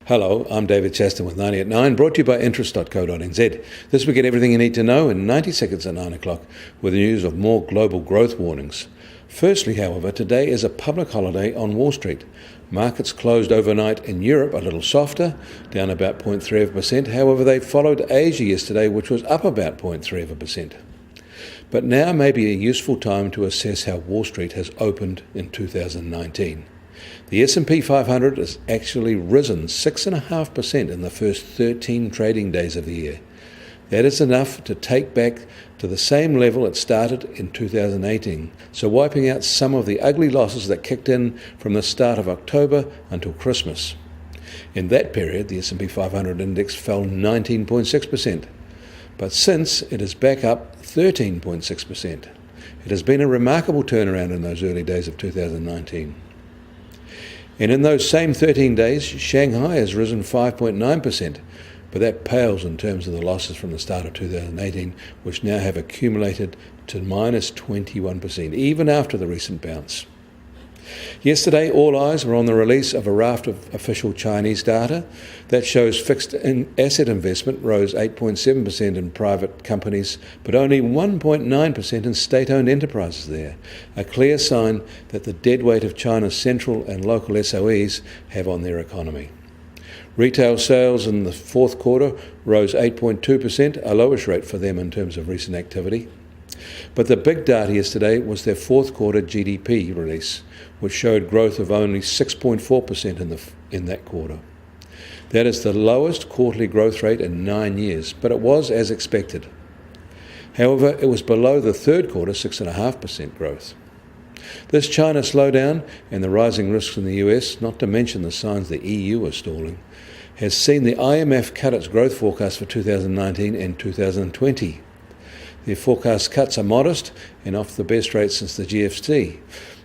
Hello, I'm David Chaston with 90 at 9, brought to you by interest.co.nz. This week, get everything you need to know in 90 seconds at 9 o'clock with the news of more global growth warnings. Firstly, however, today is a public holiday on Wall Street. Markets closed overnight in Europe a little softer, down about 0.3%. However, they followed Asia yesterday, which was up about 0.3%. But now may be a useful time to assess how Wall Street has opened in 2019. The S&P 500 has actually risen 6.5% in the first 13 trading days of the year. That is enough to take back to the same level it started in 2018, so wiping out some of the ugly losses that kicked in from the start of October until Christmas. In that period, the S&P 500 index fell 19.6%, but since it is back up 13.6%. It has been a remarkable turnaround in those early days of 2019. And in those same 13 days, Shanghai has risen 5.9%, but that pales in terms of the losses from the start of 2018, which now have accumulated to minus 21%, even after the recent bounce. Yesterday, all eyes were on the release of a raft of official Chinese data that shows fixed asset investment rose 8.7% in private companies, but only 1.9% in state-owned enterprises there, a clear sign that the deadweight of China's central and local SOEs have on their economy. Retail sales in the fourth quarter rose 8.2%, a lowish rate for them in terms of recent activity. But the big data yesterday was their fourth quarter GDP release, which showed growth of only 6.4% in that quarter. That is the lowest quarterly growth rate in 9 years, but it was as expected. However, it was below the third quarter 6.5% growth. This China slowdown and the rising risks in the US, not to mention the signs the EU is stalling, has seen the IMF cut its growth forecast for 2019 and 2020. Their forecast cuts are modest and off the best rate since the GFC,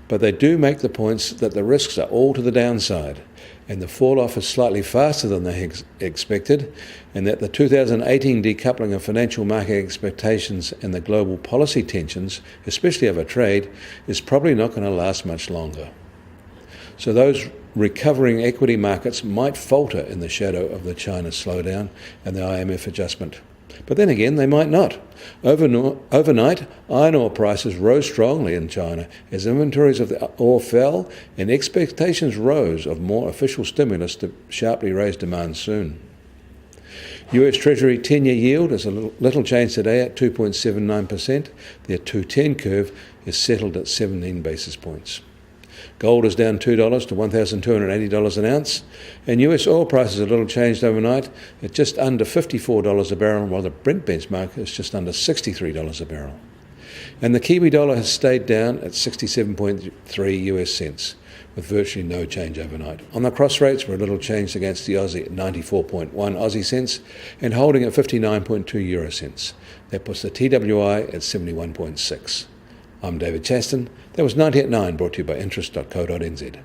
but they do make the points that the risks are all to the downside, and the fall-off is slightly faster than they expected, and that the 2018 decoupling of financial market expectations and the global policy tensions, especially over trade, is probably not going to last much longer. So those recovering equity markets might falter in the shadow of the China slowdown and the IMF adjustment. But then again, they might not. Overnight, iron ore prices rose strongly in China as inventories of the ore fell and expectations rose of more official stimulus to sharply raise demand soon. US Treasury 10-year yield is a little changed today at 2.79%. Their 210 curve is settled at 17 basis points. Gold is down $2 to $1,280 an ounce, and US oil prices are a little changed overnight at just under $54 a barrel, while the Brent benchmark is just under $63 a barrel. And the Kiwi dollar has stayed down at 67.3 US cents, with virtually no change overnight. On the cross rates, we're a little changed against the Aussie at 94.1 Aussie cents and holding at 59.2 euro cents. That puts the TWI at 71.6. I'm David Chaston. That was 90 at 9, brought to you by interest.co.nz.